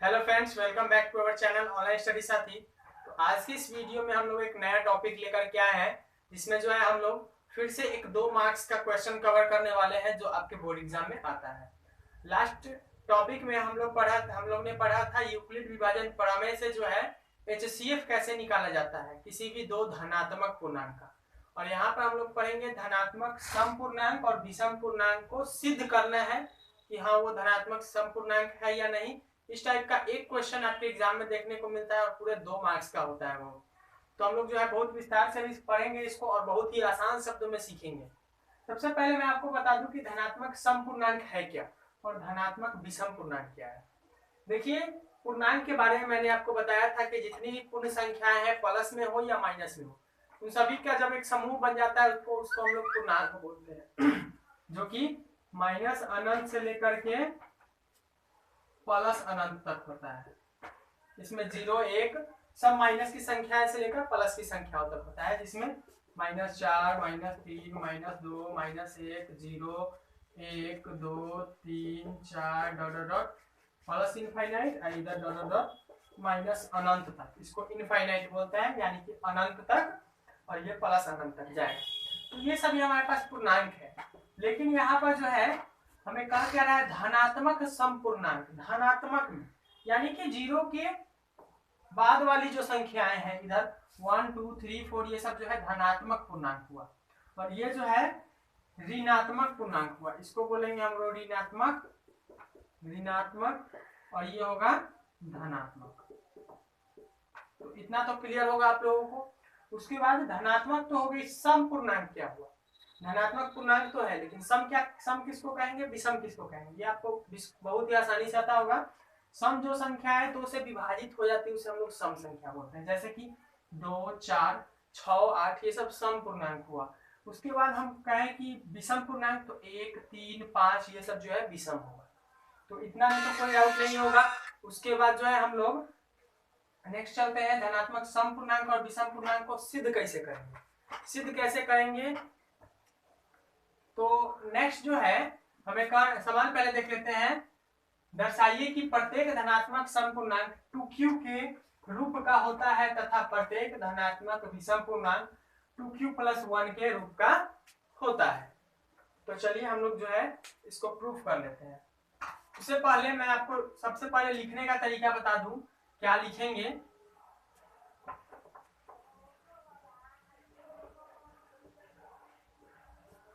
Hello friends, welcome back to our channel online study साथी। तो आज की इस वीडियो में हम लोग एक नया टॉपिक लेकर के आए हैं, जिसमें जो है हम लोग फिर से एक 2 मार्क्स का क्वेश्चन कवर करने वाले हैं जो आपके बोर्ड एग्जाम में आता है। लास्ट टॉपिक में हम लोग ने पढ़ा था यूक्लिड विभाजन प्रमेय से जो है एचसीएफ कैसे निकाला जाता है किसी भी दो धनात्मक पूर्णांक का। और यहाँ पर हम लोग पढ़ेंगे धनात्मक समपूर्णांक और विषम पूर्णांक को सिद्ध करना है कि हाँ वो धनात्मक समपूर्णांक है या नहीं। इस टाइप का एक क्वेश्चन आपके एग्जाम में देखने को मिलता है और पूरे 2 मार्क्स का होता है वो। तो हम लोग जो है बहुत विस्तार से पढ़ेंगे इसको और बहुत ही आसान शब्दों में सीखेंगे। सबसे पहले मैं आपको बता दूं कि धनात्मक समपूर्णांक है क्या और धनात्मक विषम पूर्णांक क्या है। देखिए, पूर्णांक के बारे में मैंने आपको बताया था कि जितनी भी पूर्ण संख्याएं हैं प्लस में हो या माइनस में हो, उन सभी का जब एक समूह बन जाता है उसको हम लोग पूर्णांक बोलते हैं जो कि माइनस अनंत से लेकर के प्लस अनंत तक होता है। इसमें 0 1 सब माइनस की संख्या से लेकर प्लस की संख्याओं तक होता है, जिसमें -4 -3 -2 -1 0 1 2 3 4 dot dot dot plus infinite और इधर डॉट डॉट डॉट माइनस अनंत तक। इसको इनफाइनाइट बोलते हैं, यानी कि अनंत तक, और ये प्लस अनंत तक जाएगा। तो ये सभी हमारे पास पूर्णांक है। लेकिन यहाँ पर जो है हमें कहा क्या रहा है धनात्मक समपूर्णांक। धनात्मक में यानी कि 0 के बाद वाली जो संख्याएं हैं इधर 1 2 3 4 ये सब जो है धनात्मक पूर्णांक हुआ, और ये जो है ऋणात्मक पूर्णांक हुआ। इसको बोलेंगे हम लोग ऋणात्मक, और ये होगा धनात्मक। तो इतना तो क्लियर होगा आप लोगों को। उसके बाद धनात्मक तो हो गई, सम पूर्णांक क्या हुआ। धनात्मक पूर्णांक तो है, लेकिन सम किसको कहेंगे, विषम किसको कहेंगे, ये आपको बहुत ही आसानी से आता होगा। सम जो संख्या है 2 से विभाजित हो जाती है उसे हम लोग सम संख्या बोलते हैं, जैसे कि 2 4 6 8 ये सब सम पूर्णांक हुआ। उसके बाद हम कहें कि विषम पूर्णांक तो 1 3 5 ये सब जो है विषम होगा। तो इतना में तो कोई डाउट नहीं होगा। उसके बाद जो है हम लोग नेक्स्ट चलते हैं, धनात्मक सम पूर्णांक और विषम पूर्णांक को सिद्ध कैसे करेंगे। सिद्ध कैसे करेंगे तो नेक्स्ट जो है हमें सवाल पहले देख लेते हैं। दर्शाइए कि प्रत्येक धनात्मक समपूर्णांक 2q के रूप का होता है तथा प्रत्येक धनात्मक विषम पूर्णांक 2q + 1 के रूप का होता है। तो चलिए हम लोग जो है इसको प्रूफ कर लेते हैं। उससे पहले मैं आपको सबसे पहले लिखने का तरीका बता दूं। क्या लिखेंगे,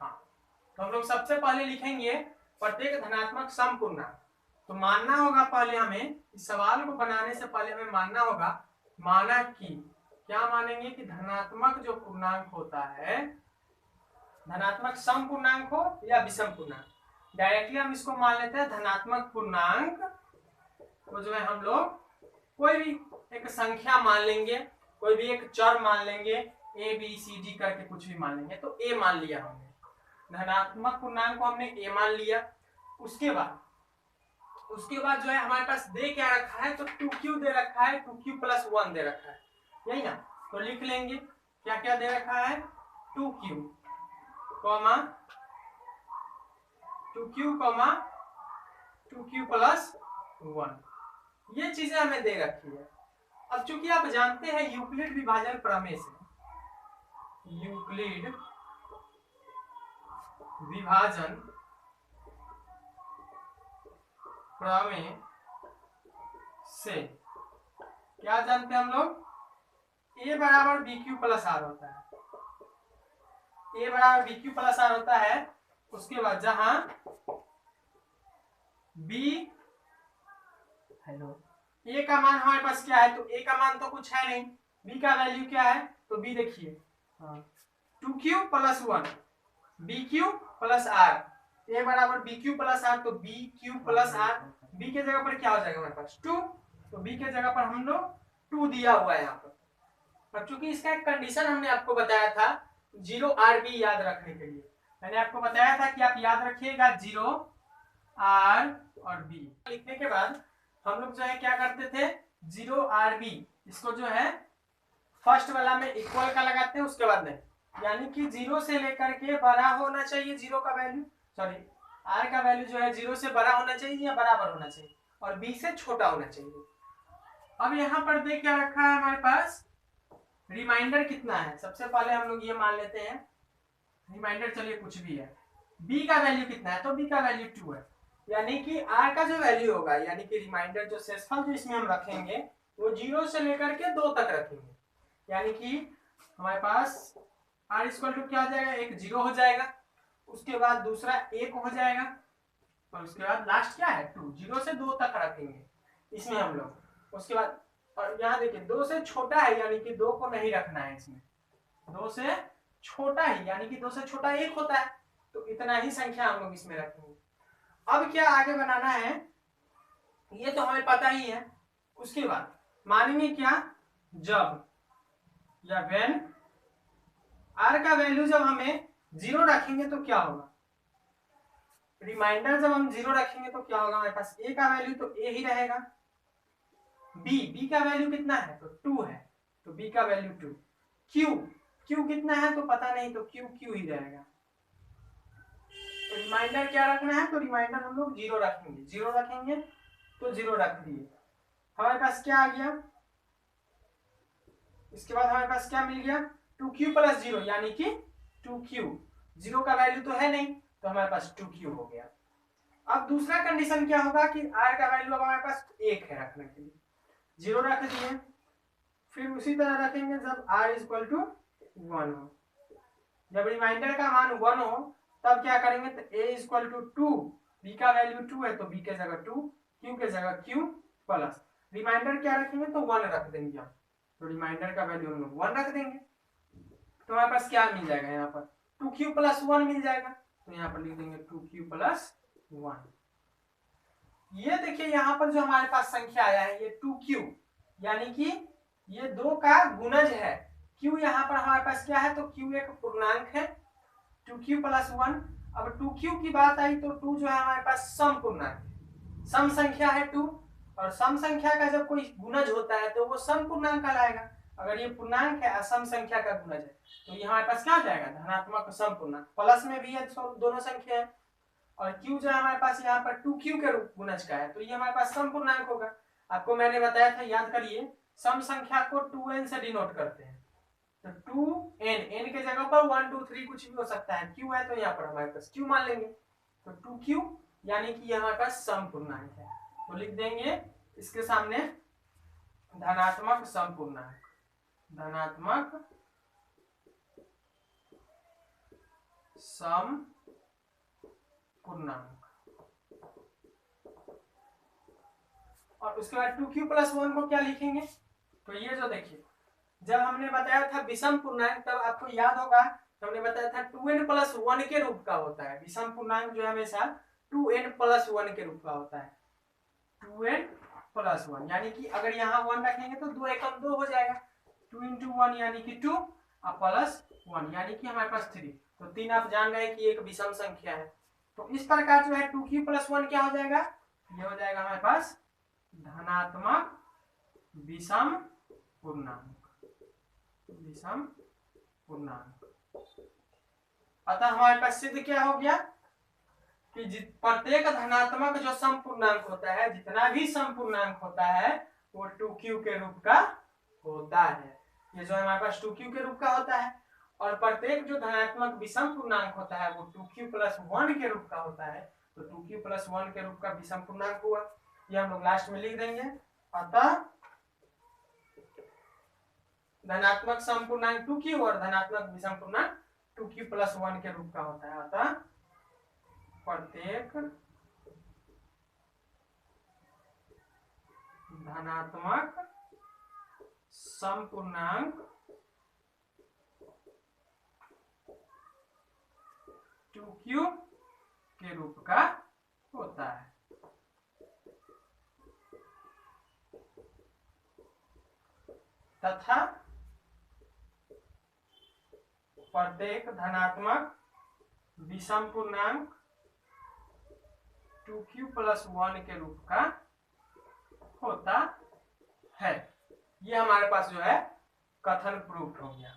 हाँ, तो हम लोग सबसे पहले लिखेंगे प्रत्येक धनात्मक समपूर्णांक। तो मानना होगा पहले हमें, इस सवाल को बनाने से पहले हमें मानना होगा, माना कि क्या मानेंगे कि धनात्मक जो पूर्णांक होता है, धनात्मक सम पूर्णांक हो या विषम पूर्णांक, डायरेक्टली हम इसको मान लेते हैं धनात्मक पूर्णांक को जो है हम लोग कोई भी एक संख्या मान लेंगे, कोई भी एक चर मान लेंगे, ए बी सी डी करके कुछ भी मान लेंगे। तो ए मान लिया हमने, धनात्मक पूर्णांक को हमने ए मान लिया। उसके बाद जो है हमारे पास दे क्या रखा है, तो 2q दे रखा है, 2q + 1 दे रखा है, यही ना। तो लिख लेंगे क्या क्या दे रखा है, 2q, 2q, 2q + 1, ये चीजें हमें दे रखी है। अब चूंकि आप जानते हैं यूक्लिड विभाजन प्रमेय से, यूक्लिड विभाजन प्रमेय से क्या जानते हैं हम लोग, a = bq + r होता है। a = bq + r होता है। उसके बाद जहां b, हेलो, a का मान हमारे पास क्या है, तो a का मान तो कुछ है नहीं, b का वैल्यू क्या है, तो b देखिए 2q + 1 bq + r, a = bq + r, तो bq + r, b के जगह पर क्या हो जाएगा हमारे पास 2, तो b के जगह पर हम लोग 2 दिया हुआ है यहाँ पर। अब चूंकि इसका एक कंडीशन हमने आपको बताया था 0 r b याद रखने के लिए, मैंने आपको बताया था कि आप याद रखिएगा 0 r और b। लिखने के बाद हम लोग जो है क्या करते थे, 0 r b, इसको जो है फर्स्ट वाला में इक्वल का लगाते हैं, उसके बाद नहीं, यानी कि 0 से लेकर के बड़ा होना चाहिए 0 का वैल्यू, सॉरी r का वैल्यू जो है 0 से बड़ा होना चाहिए या बराबर होना चाहिए, और b से छोटा होना चाहिए। अब यहाँ पर देख क्या रखा है हमारे पास, रिमाइंडर कितना है। सबसे पहले हम लोग ये मान लेते हैं रिमाइंडर, चलिए कुछ भी है, b का वैल्यू कितना है, तो b का वैल्यू 2 है, यानी कि r का जो वैल्यू होगा, यानी कि रिमाइंडर जो शेषफल जो इसमें हम रखेंगे वो 0 से लेकर के 2 तक रखेंगे, यानी कि हमारे पास r इक्वल टू क्या हो जाएगा, एक 0 हो जाएगा, उसके बाद दूसरा 1 हो जाएगा, और उसके बाद लास्ट क्या है 2, 0 से 2 तक रखेंगे इसमें हम लोग। उसके बाद और यहाँ देखिए 2 से छोटा है, यानी कि 2 को नहीं रखना है इसमें, 2 से छोटा ही, यानी कि 2 से छोटा 1 होता है, तो इतना ही संख्या हम लोग इसमें रखेंगे। अब क्या आगे बनाना है, ये तो हमें पता ही है। उसके बाद मानेंगे क्या, जब या व्हेन r का वैल्यू जब हमें 0 रखेंगे तो क्या होगा, रिमाइंडर जब हम 0 रखेंगे तो क्या होगा, हमारे पास a का वैल्यू तो a ही रहेगा, b का वैल्यू कितना है तो 2 है, तो b का वैल्यू 2, q कितना है तो पता नहीं, तो q ही रहेगा। रिमाइंडर क्या रखना है, तो रिमाइंडर हम लोग 0 रखेंगे, 0 रखेंगे तो 0 रख दिए, हमारे पास क्या आ गया, इसके बाद हमारे पास क्या मिल गया 2q प्लस 0, यानी कि 2q, 0 का वैल्यू तो है नहीं, तो हमारे पास 2q हो गया। अब दूसरा कंडीशन क्या होगा कि r का वैल्यू अब हमारे पास 1 है रखने के लिए, 0 रख दिए, फिर उसी तरह रखेंगे जब r इक्वल टू 1 हो, जब रिमाइंडर का मान 1 हो तब क्या करेंगे, तो a इक्वल टू 2, b का वैल्यू 2 है तो b के जगह 2, q के जगह q प्लस रिमाइंडर क्या रखेंगे तो 1 रख देंगे हम, तो रिमाइंडर का वैल्यू हम लोग 1 रख देंगे, तो हमारे पास क्या मिल जाएगा, यहाँ पर 2q प्लस 1 मिल जाएगा, तो यहाँ पर लिख देंगे 2q प्लस 1। ये देखिए यहाँ पर जो हमारे पास संख्या आया है ये 2q, यानी कि ये 2 का गुणज है, q यहाँ पर हमारे पास क्या है, तो q एक पूर्णांक है, 2q प्लस 1। अब 2q की बात आई तो 2 जो है हमारे पास सम पूर्णांक, सम संख्या है 2, और सम संख्या का जब कोई गुणज होता है तो वो सम पूर्णांक कहलाएगा। अगर ये पूर्णांक है असम संख्या का गुणज है तो ये हमारे पास क्या हो जाएगा, धनात्मक सम पूर्णांक, प्लस में भी है दोनों संख्या है, और q जो है हमारे पास यहाँ पर 2q के रूप गुणज का है, तो ये हमारे पास सम पूर्णांक होगा। आपको मैंने बताया था, याद करिए, सम संख्या को 2n से डिनोट करते हैं, तो 2n, n के जगह पर 1 2 3 कुछ भी हो सकता है, q है तो यहाँ पर हमारे पास q मान लेंगे, तो 2q यानी कि हमारे पास सम पूर्णांक है, तो लिख देंगे इसके सामने धनात्मक सम पूर्णांक, धनात्मक सम पूर्णांक। और उसके बाद 2q प्लस 1 को क्या लिखेंगे, तो ये जो देखिए जब हमने बताया था विषम पूर्णांक, तब आपको याद होगा तो हमने बताया था 2n प्लस 1 के रूप का होता है, विषम पूर्णांक जो है हमेशा 2n प्लस 1 के रूप का होता है, 2n प्लस 1, यानी कि अगर यहाँ 1 रखेंगे तो 2 एकम 2 हो जाएगा, 2 into 1 यानी कि 2 और प्लस 1 यानी कि हमारे पास 3, तो 3 आप जान रहे हैं कि एक विषम संख्या है, तो इस प्रकार जो है 2q प्लस 1 क्या हो जाएगा, ये हो जाएगा हमारे पास धनात्मक विषम पूर्णांक, विषम पूर्णांक। अतः हमारे पास सिद्ध क्या हो गया कि प्रत्येक धनात्मक जो सम पूर्णांक होता है, जितना भी सम पूर्णांक होता है वो 2q के रूप का होता है, ये जो हमारे पास 2q के रूप का होता है, और प्रत्येक जो धनात्मक विषम पूर्णांक होता है वो 2q प्लस 1 के रूप का होता है, तो 2q प्लस 1 के रूप का विषम पूर्णांक हुआ, ये हम लोग लास्ट में लिख देंगे। अतः धनात्मक सम पूर्णांक 2q और धनात्मक विषम पूर्णांक 2q प्लस 1 के रूप का होता है, अतः प्रत्येक धनात्मक सम पूर्णांक 2q के रूप का होता है। तथा प्रत्येक धनात्मक विषम पूर्णांक 2q प्लस 1 के रूप का होता है। ये हमारे पास जो है कथन प्रूफ हो गया,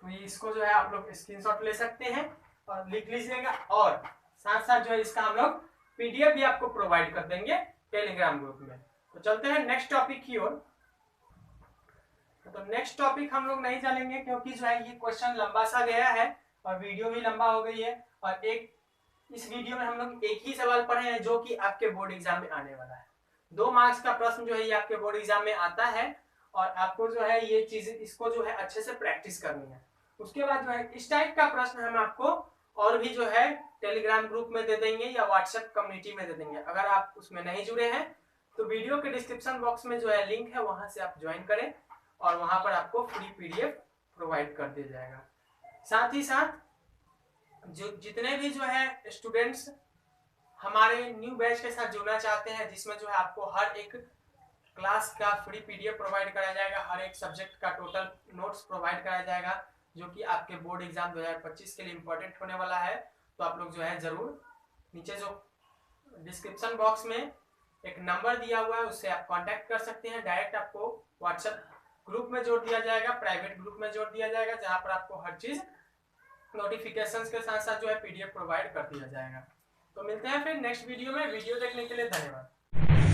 तो इसको जो है आप लोग स्क्रीनशॉट ले सकते हैं और लिख लीजिएगा, और साथ साथ जो है इसका हम लोग पीडीएफ भी आपको प्रोवाइड कर देंगे टेलीग्राम ग्रुप में। तो चलते हैं नेक्स्ट टॉपिक की ओर। तो नेक्स्ट टॉपिक हम लोग नहीं चलेंगे क्योंकि जो है ये क्वेश्चन लंबा सा गया है और वीडियो भी लंबा हो गई है, और इस वीडियो में हम लोग एक ही सवाल पढ़े हैं जो कि आपके बोर्ड एग्जाम में आने वाला है। 2 मार्क्स का प्रश्न जो है ये आपके बोर्ड एग्जाम में आता है और आपको जो है ये चीज इसको जो है अच्छे से प्रैक्टिस करनी है। उसके बाद जो है इस टाइप का प्रश्न हम आपको और भी जो है टेलीग्राम ग्रुप में दे देंगे या व्हाट्सएप कम्युनिटी में दे देंगे। अगर आप उसमें नहीं जुड़े हैं तो वीडियो के डिस्क्रिप्शन बॉक्स में जो है लिंक है, वहां से आप ज्वाइन करें और वहां पर आपको फ्री पीडीएफ प्रोवाइड कर दिया जाएगा। साथ ही साथ जो जितने भी जो है स्टूडेंट्स हमारे न्यू बैच के साथ जुड़ना चाहते हैं, जिसमें जो है आपको हर एक क्लास का फ्री पीडीएफ प्रोवाइड कराया जाएगा, हर एक सब्जेक्ट का टोटल नोट्स प्रोवाइड कराया जाएगा, जो कि आपके बोर्ड एग्जाम 2025 के लिए इंपॉर्टेंट होने वाला है। तो आप लोग जो है जरूर नीचे जो डिस्क्रिप्शन बॉक्स में एक नंबर दिया हुआ है उससे आप कांटेक्ट कर सकते हैं। डायरेक्ट आपको व्हाट्सएप ग्रुप में जोड़ दिया जाएगा, प्राइवेट ग्रुप में जोड़ दिया जाएगा, जहां पर आपको हर चीज नोटिफिकेशंस के साथ साथ जो है पीडीएफ प्रोवाइड कर दिया जाएगा। तो मिलते हैं फिर नेक्स्ट वीडियो में। वीडियो देखने के लिए धन्यवाद।